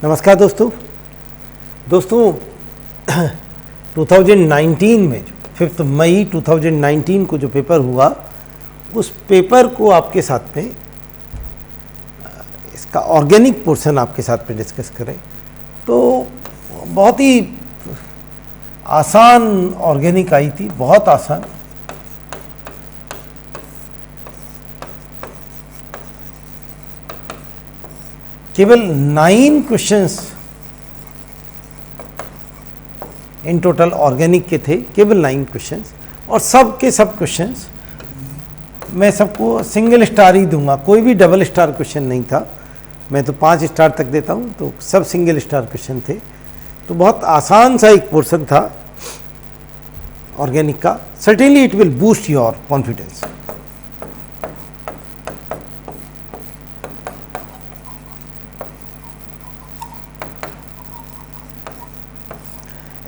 नमस्कार दोस्तों 2019 में 5 मई 2019 को जो पेपर हुआ उस पेपर को आपके साथ में इसका ऑर्गेनिक पोर्शन आपके साथ में डिस्कस करें तो बहुत ही आसान ऑर्गेनिक आई थी, बहुत आसान। केवल 9 क्वेश्चंस इन टोटल ऑर्गेनिक के थे, केवल 9 क्वेश्चंस, और सब के सब क्वेश्चंस मैं सबको सिंगल स्टार ही दूंगा, कोई भी डबल स्टार क्वेश्चन नहीं था। मैं तो 5 स्टार तक देता हूं, तो सब सिंगल स्टार क्वेश्चन थे। तो बहुत आसान सा एक पोर्शन था ऑर्गेनिक का। Certainly it will boost your confidence.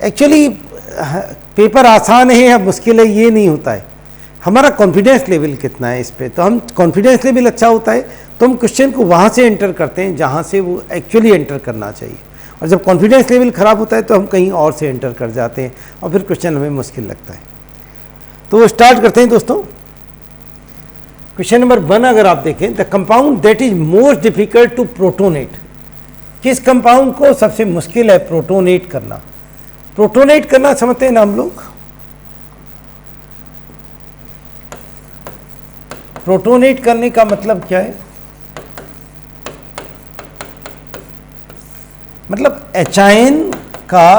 Actually paper आसान है या मुश्किल है ये नहीं होता है, हमारा कॉन्फिडेंस लेवल कितना है इस पे। तो हम कॉन्फिडेंस लेवल अच्छा होता है तो हम क्वेश्चन को वहाँ से एंटर करते हैं जहाँ से वो एक्चुअली एंटर करना चाहिए, और जब कॉन्फिडेंस लेवल ख़राब होता है तो हम कहीं और से एंटर कर जाते हैं और फिर क्वेश्चन हमें मुश्किल लगता है। तो स्टार्ट करते हैं दोस्तों। क्वेश्चन नंबर 1 अगर आप देखें, the compound that is most difficult to protonate. किस कंपाउंड को सबसे मुश्किल है प्रोटोनेट करना? प्रोटोनेट करना समझते हैं ना हम लोग। प्रोटोनेट करने का मतलब क्या है? मतलब एचाइन का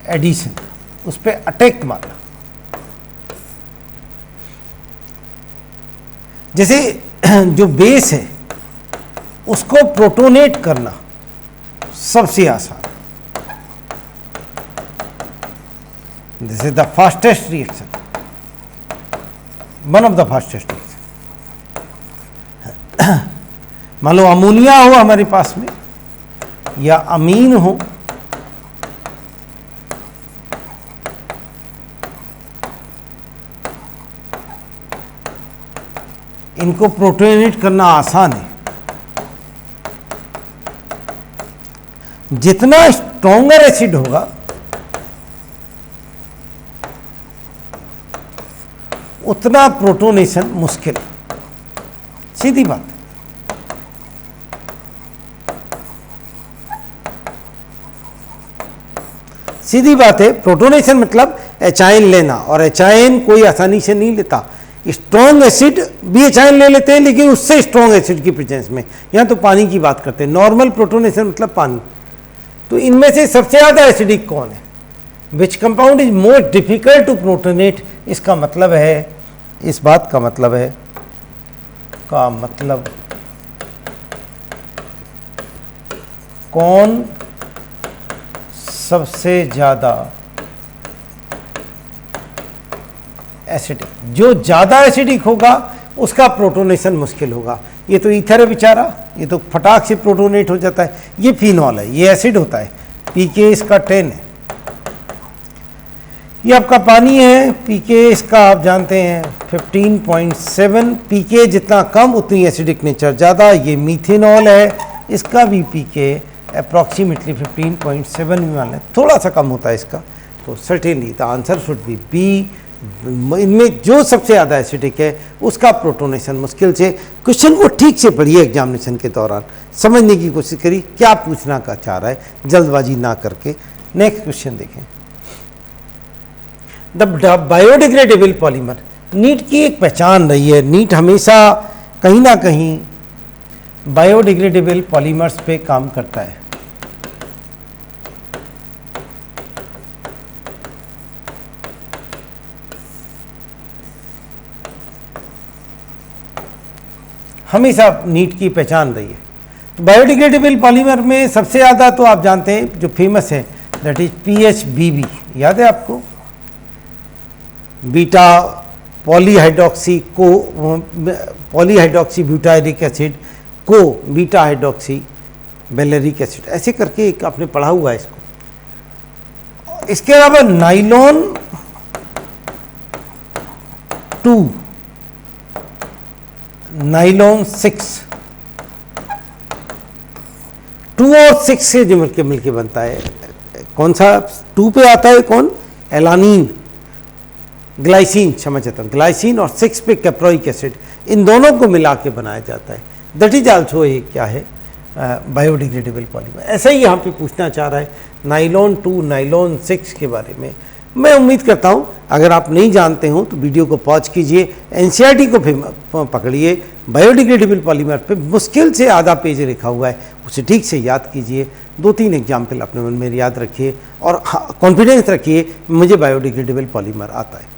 एडिशन, उस पर अटैक मारना। जैसे जो बेस है उसको प्रोटोनेट करना सबसे आसान। This is the fastest reaction, one of the fastest reaction। मान लो अमोनिया हो हमारे पास में या अमीन हो, इनको प्रोटोनेट करना आसान है। जितना स्ट्रॉन्गर एसिड होगा उतना प्रोटोनेशन मुश्किल, सीधी बात। सीधी बात है, प्रोटोनेशन मतलब एचाइन लेना, और एचाइन कोई आसानी से नहीं लेता। स्ट्रॉन्ग एसिड भी एचाइन ले लेते हैं, लेकिन उससे स्ट्रॉन्ग एसिड की प्रेजेंस में। यहाँ तो पानी की बात करते हैं, नॉर्मल प्रोटोनेशन मतलब पानी। तो इनमें से सबसे ज़्यादा एसिडिक कौन है? Which compound is most difficult to protonate. इसका मतलब है, इस बात का मतलब है, कौन सबसे ज़्यादा एसिडिक। जो ज़्यादा एसिडिक होगा उसका प्रोटोनेशन मुश्किल होगा। ये तो ईथर है बेचारा, ये तो फटाक से प्रोटोनेट हो जाता है। ये फिनॉल है, ये एसिड होता है, पीके इसका 10 है। ये आपका पानी है, पीके इसका आप जानते हैं 15.7। पीके जितना कम उतनी एसिडिक नेचर ज़्यादा। ये मीथेनॉल है, इसका भी पीके अप्रॉक्सीमेटली 15.7 भी मान लें, थोड़ा सा कम होता है इसका। तो certainly the answer should be B. इनमें जो सबसे ज़्यादा एसिडिक है उसका प्रोटोनेशन मुश्किल से। क्वेश्चन को ठीक से पढ़िए, एग्जामिनेशन के दौरान समझने की कोशिश करिए क्या पूछना का चाह रहा है, जल्दबाजी ना करके। नेक्स्ट क्वेश्चन देखें। The biodegradable polymer. नीट की एक पहचान रही है, नीट हमेशा कहीं ना कहीं बायोडिग्रेडेबल पॉलीमर्स पे काम करता है। हमेशा नीट की पहचान रही है। तो बायोडिग्रेडेबल पॉलीमर में सबसे ज़्यादा तो आप जानते हैं जो फेमस है, दैट इज PHBB। याद है आपको? बीटा पॉलीहाइड्रोक्सी ब्यूटाइरिक एसिड को बीटा हाइड्रोक्सी बेलेरिक एसिड, ऐसे करके एक आपने पढ़ा हुआ है इसको। इसके अलावा नाइलॉन 2, नाइलॉन 6, 2 और 6 से जो मिलके बनता है, कौन सा 2 पे आता है, कौन, एलानीन, ग्लाइसिन, क्षमा चाहता हूँ, ग्लाइसिन, और 6 पे कैप्रोइक एसिड, इन दोनों को मिला के बनाया जाता है। दैट इज आल्सो एक क्या है, बायोडिग्रेडेबल पॉलीमर। ऐसा ही यहाँ पे पूछना चाह रहा है नाइलॉन 2, नाइलॉन 6 के बारे में। मैं उम्मीद करता हूँ अगर आप नहीं जानते हो तो वीडियो को पॉज कीजिए, एनसीईआरटी को फिर पकड़िए, बायोडिग्रेडेबल पॉलीमर पे मुश्किल से आधा पेज लिखा हुआ है, उसे ठीक से याद कीजिए, 2-3 एग्जाम्पल अपने मन में याद रखिए और कॉन्फिडेंस रखिए मुझे बायोडिग्रेडेबल पॉलीमर आता है।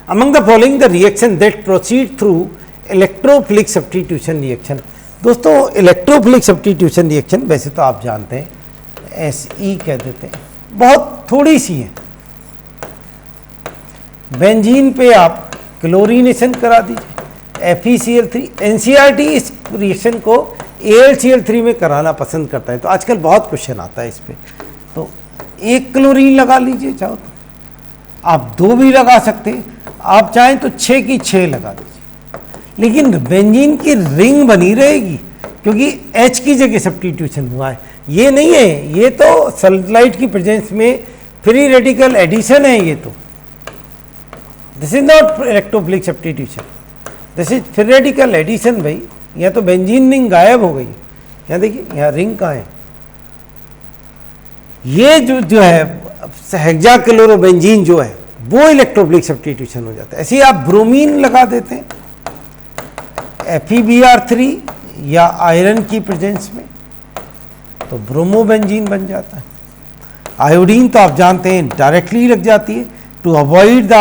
Among the following the reaction that proceed through electrophilic substitution reaction। दोस्तों इलेक्ट्रोफिलिक सब्स्टिट्यूशन रिएक्शन वैसे तो आप जानते हैं SE कह देते हैं, बहुत थोड़ी सी है। बेंजीन पे आप क्लोरीनेशन करा दीजिए, FeCl3। एनसीईआरटी इस रिएक्शन को AlCl3 में कराना पसंद करता है, तो आजकल बहुत क्वेश्चन आता है इस पे। तो 1 क्लोरीन लगा लीजिए, चाहो तो आप 2 भी लगा सकते हैं, आप चाहें तो 6 की 6 लगा दीजिए, लेकिन बेंजीन की रिंग बनी रहेगी क्योंकि H की जगह सब्स्टिट्यूशन हुआ है। ये नहीं है, ये तो सल्फाइड की प्रेजेंस में फ्री रेडिकल एडिशन है। ये तो this is not electrophilic substitution, this is free radical addition. भाई यहाँ तो बेंजीन रिंग गायब हो गई, यहाँ देखिए यहाँ रिंग कहाँ है। ये जो है हेक्साक्लोरोबेंजीन जो है वो इलेक्ट्रोफिलिक सब्स्टिट्यूशन हो जाता है। ऐसे ही आप ब्रोमीन लगा देते हैं FeBr3 या आयरन की प्रेजेंस में, तो ब्रोमोबेंजीन बन जाता है। आयोडीन तो आप जानते हैं डायरेक्टली लग जाती है, to avoid the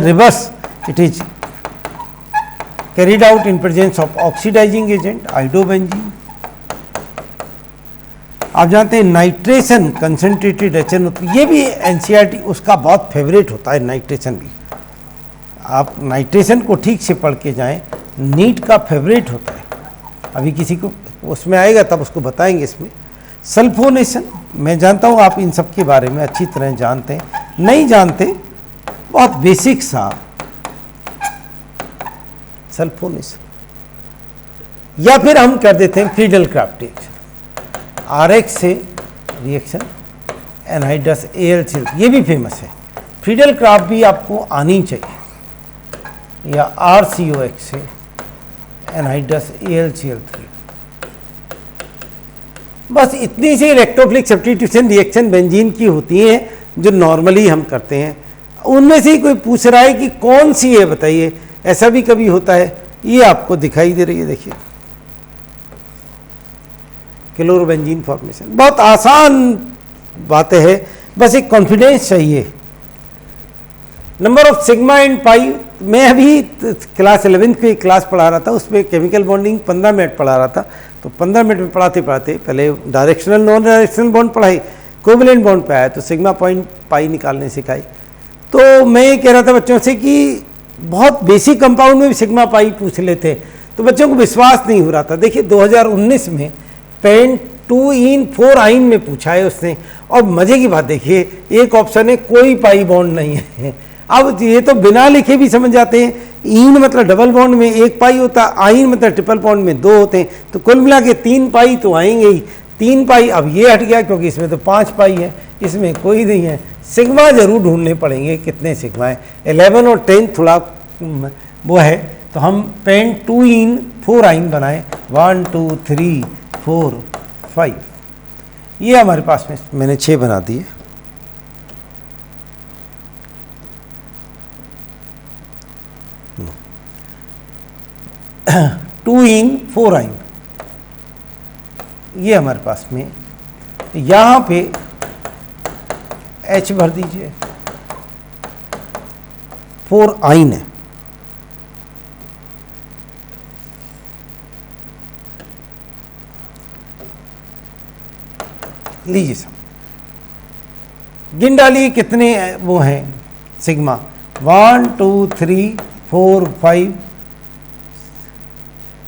reverse it is carried out in presence of oxidizing agent iodobenzene. आप जानते हैं नाइट्रेशन कंसंट्रेटेड HN होती है, ये भी एनसीईआरटी उसका बहुत फेवरेट होता है नाइट्रेशन भी। आप नाइट्रेशन को ठीक से पढ़ के जाएं, नीट का फेवरेट होता है। अभी किसी को उसमें आएगा तब उसको बताएंगे। इसमें सल्फोनेशन, मैं जानता हूँ आप इन सब के बारे में अच्छी तरह जानते हैं, नहीं जानते बहुत बेसिक सा सल्फोनेशन। या फिर हम कर देते हैं फ्रीडल क्राफ्ट रिएक्शन, RX से रिएक्शन एनहाइड्रस AlCl, ये भी फेमस है। फ्रीडल क्राफ्ट भी आपको आनी चाहिए, या RCOX से एनहाइड्रस AlCl3। बस इतनी सी इलेक्ट्रोफिलिक सब्स्टिट्यूशन रिएक्शन बेंजीन की होती हैं जो नॉर्मली हम करते हैं। उनमें से ही कोई पूछ रहा है कि कौन सी है बताइए, ऐसा भी कभी होता है। ये आपको दिखाई दे रही है, देखिए क्लोरोबेंजीन फॉर्मेशन। बहुत आसान बातें हैं, बस एक कॉन्फिडेंस चाहिए। Number of sigma and pi, मैं अभी क्लास 11th की क्लास पढ़ा रहा था, उसमें केमिकल बॉन्डिंग 15 मिनट पढ़ा रहा था। तो 15 मिनट में पढ़ाते पढ़ाते पहले डायरेक्शनल नॉन डायरेक्शनल बॉन्ड पढ़ाई, कोवलेंट बॉन्ड पे आया तो सिग्मा पॉइंट पाई निकालने सिखाई। तो मैं ये कह रहा था बच्चों से कि बहुत बेसिक कंपाउंड में भी सिग्मा पाई पूछ लेते, तो बच्चों को विश्वास नहीं हो रहा था। देखिए 2019 में पेंट 2इन 4 आइन में पूछा है उसने, और मजे की बात देखिए एक ऑप्शन है कोई पाई बॉन्ड नहीं है। अब ये तो बिना लिखे भी समझ जाते हैं, इन मतलब डबल बॉन्ड में 1 पाई होता है, आइन मतलब ट्रिपल बॉन्ड में 2 होते हैं, तो कुल मिला के 3 पाई तो आएंगे ही। 3 पाई अब ये हट गया क्योंकि इसमें तो 5 पाई है, इसमें कोई नहीं है। सिग्मा जरूर ढूंढने पड़ेंगे, कितने सिग्मा है। 11 और 10 थोड़ा वो है, तो हम पेंट 2इन 4 आइन बनाए, 1 2 3 4 5। ये हमारे पास में मैंने 6 बना दिए। टू इन 4 आइन, ये हमारे पास में, यहाँ पे H भर दीजिए, 4 आइन है। लीजिए सब गिन डालिए कितने वो हैं सिग्मा, 1 2 3 4 5,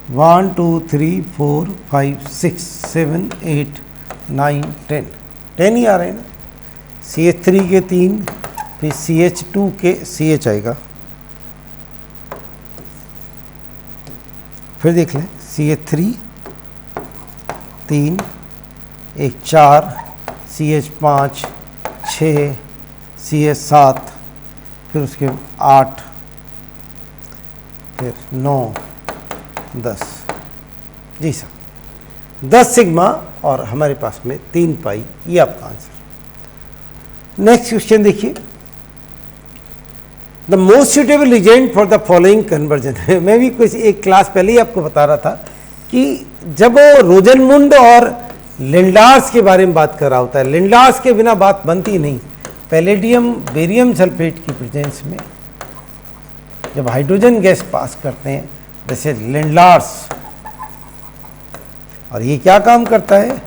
1 2 3 4 5 6 7 8 9 10 10 ही आ रहे हैं ना। CH3 के 3, फिर CH2 के CH आएगा, फिर देख लें, CH3 3, एक 4, CH5 6, CH7, फिर उसके 8, फिर 9 10। जी सर, 10 सिग्मा और हमारे पास में 3 पाई, ये आपका आंसर। नेक्स्ट क्वेश्चन देखिए, the most suitable reagent for the following conversion. मैं भी कुछ एक क्लास पहले ही आपको बता रहा था कि जब वो रोजनमुंड और लिंडार्स के बारे में बात कर रहा होता है, लिंडार्स के बिना बात बनती नहीं। पैलेडियम बेरियम सल्फेट की प्रेजेंस में जब हाइड्रोजन गैस पास करते हैं, जैसे लिंडार्स, और ये क्या काम करता है,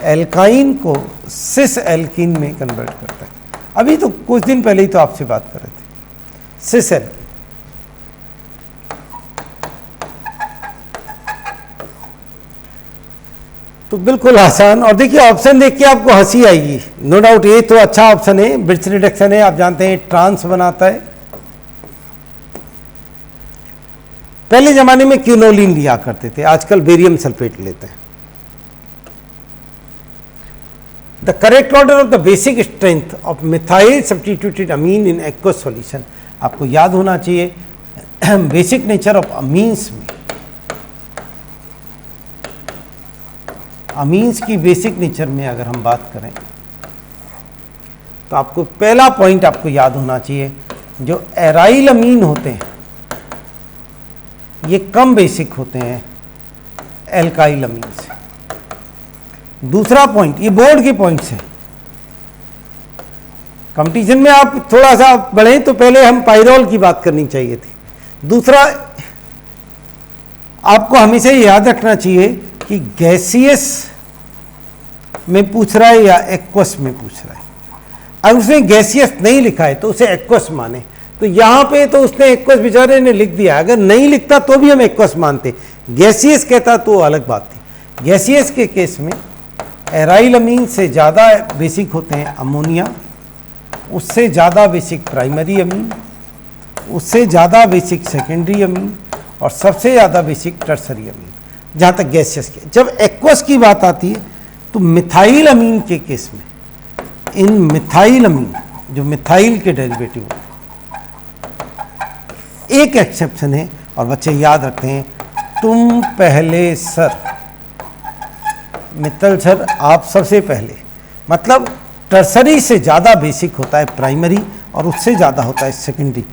एल्काइन को सिस एल्कीन में कन्वर्ट करता है। अभी तो कुछ दिन पहले ही तो आपसे बात कर रहे थे, सिस एल्कीन। तो बिल्कुल आसान। और देखिए ऑप्शन देख के आपको हंसी आएगी, नो डाउट ये तो अच्छा ऑप्शन है, ब्रिज रिडक्शन है, आप जानते हैं ट्रांस बनाता है। पहले जमाने में क्यूनोलिन लिया करते थे, आजकल बेरियम सल्फेट लेते हैं। The correct order of the basic strength of methyl substituted amine in aqueous solution, आपको याद होना चाहिए बेसिक नेचर ऑफ अमीन्स में, अमीन्स की बेसिक नेचर में अगर हम बात करें तो आपको पहला पॉइंट आपको याद होना चाहिए, जो एराइल अमीन होते हैं ये कम बेसिक होते हैं एल्काइल अमीन से। दूसरा पॉइंट, ये बोर्ड के पॉइंट्स हैं, कंपटीशन में आप थोड़ा सा बढ़े तो पहले हम पाइरोल की बात करनी चाहिए थी। दूसरा, आपको हमेशा याद रखना चाहिए कि गैसियस में पूछ रहा है या एक्वस में पूछ रहा है। अगर उसने गैसियस नहीं लिखा है तो उसे एक्वस माने, तो यहां पे तो उसने एक्वस बेचारे ने लिख दिया, अगर नहीं लिखता तो भी हम एक्वस मानते, गैसियस कहता तो अलग बात थी। गैसियस के केस में एराइल अमीन से ज़्यादा बेसिक होते हैं अमोनिया, उससे ज़्यादा बेसिक प्राइमरी अमीन, उससे ज़्यादा बेसिक सेकेंडरी अमीन, और सबसे ज़्यादा बेसिक टर्सरी अमीन, जहाँ तक गैसियस के। जब एक्वस की बात आती है तो मिथाइल अमीन के केस में, इन मिथाइल अमीन जो मिथाइल के डेरिवेटिव होते हैं, एक एक्सेप्शन है, और बच्चे याद रखते हैं, तुम पहले सर, मित्तल सर आप सबसे पहले, मतलब टर्सरी से ज़्यादा बेसिक होता है प्राइमरी और उससे ज़्यादा होता है सेकेंडरी,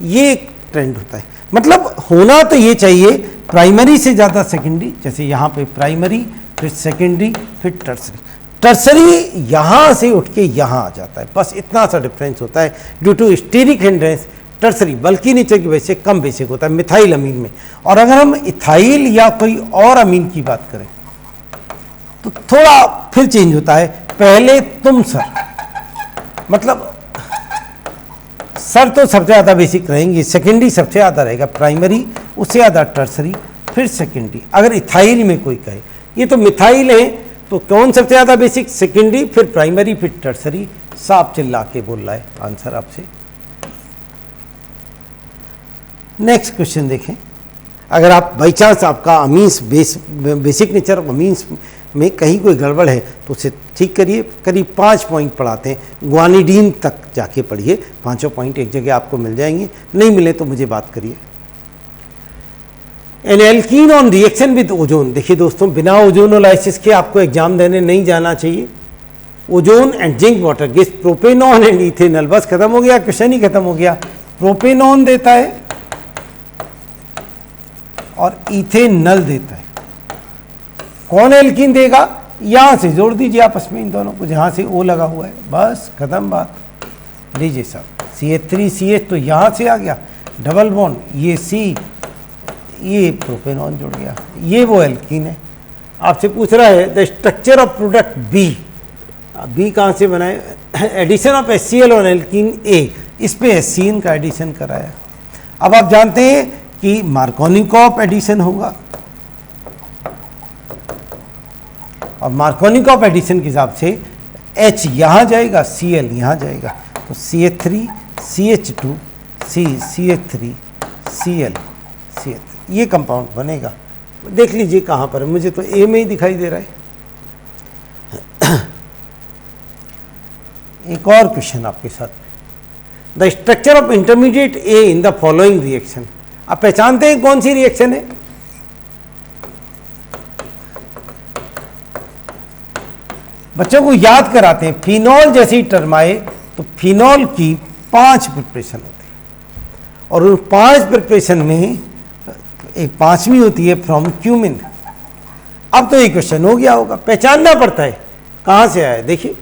ये एक ट्रेंड होता है। मतलब होना तो ये चाहिए प्राइमरी से ज़्यादा सेकेंडरी, जैसे यहाँ पे प्राइमरी फिर सेकेंडरी फिर टर्सरी, टर्सरी यहाँ से उठ के यहाँ आ जाता है, बस इतना सा डिफरेंस होता है due to steric hindrance. Tertiary bulky nature की वजह से कम बेसिक होता है मिथाइल अमीन में। और अगर हम इथाइल या कोई और अमीन की बात करें तो थोड़ा फिर चेंज होता है, पहले तुम सर, मतलब सर तो सबसे ज़्यादा बेसिक रहेंगे, सेकेंडरी सबसे ज़्यादा रहेगा, प्राइमरी उससे ज़्यादा टर्सरी फिर सेकेंडरी। अगर इथाइल में कोई कहे ये तो मिथाइल है तो कौन सबसे ज़्यादा बेसिक, सेकेंडरी फिर प्राइमरी फिर टर्सरी, साफ चिल्ला के बोल रहा है आंसर आपसे। नेक्स्ट क्वेश्चन देखें, अगर आप बाई चांस आपका amines basic nature of amines में कहीं कोई गड़बड़ है तो उसे ठीक करिए। करीब 5 पॉइंट पढ़ाते हैं, ग्वानिडीन तक जाके पढ़िए, 5 पॉइंट एक जगह आपको मिल जाएंगे, नहीं मिले तो मुझे बात करिए। N alkene on reaction with ozone, देखिए दोस्तों बिना ओजोनोलाइसिस के आपको एग्जाम देने नहीं जाना चाहिए। Ozone and zinc water gives propanone and ethanol, बस खत्म हो गया, क्वेश्चन ही खत्म हो गया। प्रोपेनॉन देता है और इथेनॉल देता है, कौन एल्कीन देगा, यहां से जोड़ दीजिए आपस में इन दोनों को, जहां से ओ लगा हुआ है, बस खत्म बात। लीजिए साहब CH3CH तो यहां से आ गया, डबल बॉन्ड, ये C, ये प्रोपेनॉन जुड़ गया, ये वो एल्कीन है। आपसे पूछ रहा है the structure of product B कहाँ से बनाए, एडिशन ऑफ HCl और एल्कीन A, इस पे HCN का एडिशन कराया। अब आप जानते हैं कि मार्कोनिकॉफ एडिशन होगा, और मार्कोनिकॉफ एडिशन के हिसाब से H यहाँ जाएगा, Cl यहाँ जाएगा, तो CH3 CH2 CH3 Cl CH3 ये कंपाउंड बनेगा। देख लीजिए कहाँ पर है, मुझे तो ए में ही दिखाई दे रहा है। एक और क्वेश्चन आपके साथ, the structure of intermediate A in the following reaction. आप पहचानते हैं कौन सी रिएक्शन है? बच्चों को याद कराते हैं, फिनॉल जैसी टर्म आए तो फिनॉल की 5 प्रिपरेशन होती है और उन 5 प्रिपरेशन में एक 5वीं होती है फ्रॉम क्यूमिन। अब तो ये क्वेश्चन हो गया होगा, पहचानना पड़ता है कहाँ से आया। देखिए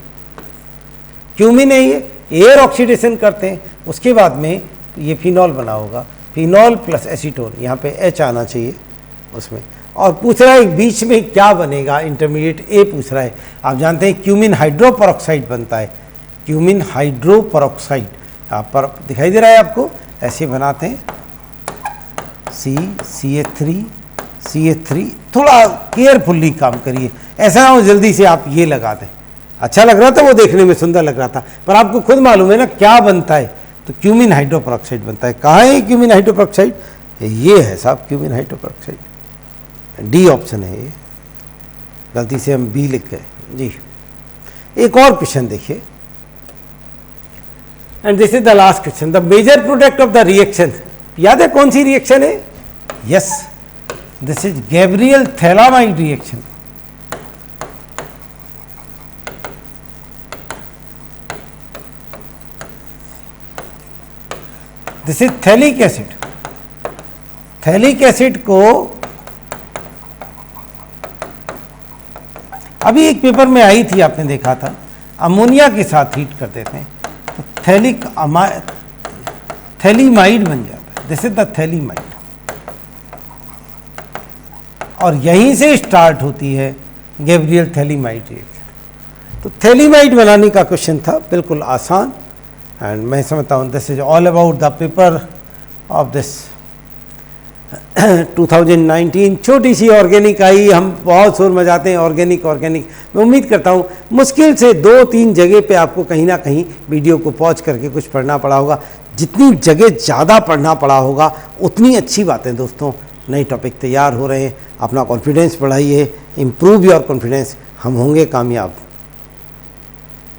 क्यूमिन है, ये एयर ऑक्सीडेशन करते हैं, उसके बाद में ये फिनॉल बना होगा, फिनॉल प्लस एसीटोन, यहाँ पे एच आना चाहिए उसमें। और पूछ रहा है बीच में क्या बनेगा, इंटरमीडिएट ए पूछ रहा है। आप जानते हैं क्यूमिन हाइड्रोपरऑक्साइड बनता है, क्यूमिन हाइड्रोपरऑक्साइड यहाँ पर दिखाई दे रहा है आपको, ऐसे बनाते हैं CH3। थोड़ा केयरफुल्ली काम करिए, ऐसा ना हो जल्दी से आप ये लगा दें। अच्छा लग रहा था, वो देखने में सुंदर लग रहा था, पर आपको खुद मालूम है ना क्या बनता है, तो क्यूमिन हाइड्रोपरऑक्साइड बनता है। कहाँ है क्यूमिन हाइड्रोपरऑक्साइड? ये है साहब क्यूमिन हाइड्रोपरऑक्साइड, डी ऑप्शन है ये, गलती से हम बी लिख गए जी। एक और क्वेश्चन देखिए, and this is the last question, the major product of the reaction. याद है कौन सी रिएक्शन है? Yes, this is Gabriel phthalimide reaction. This is phthalic acid. Phthalic acid को अभी एक पेपर में आई थी, आपने देखा था, अमोनिया के साथ हीट कर देते हैं तो थैलीमाइड बन जाता है। दिस इज द थैलीमाइड, और यहीं से स्टार्ट होती है गैब्रियल थैलीमाइड रिएक्शन। तो थैलीमाइड बनाने का क्वेश्चन था, बिल्कुल आसान, एंड मैं समझता हूँ this is all about the paper of this 2019। छोटी सी ऑर्गेनिक आई, हम बहुत शोर मचाते हैं ऑर्गेनिक। मैं उम्मीद करता हूँ मुश्किल से 2-3 जगह पे आपको कहीं ना कहीं वीडियो को पॉज करके कुछ पढ़ना पड़ा होगा। जितनी जगह ज़्यादा पढ़ना पड़ा होगा उतनी अच्छी बातें दोस्तों। नए टॉपिक तैयार हो रहे हैं, अपना कॉन्फिडेंस बढ़ाइए, इम्प्रूव योर कॉन्फिडेंस, हम होंगे कामयाब।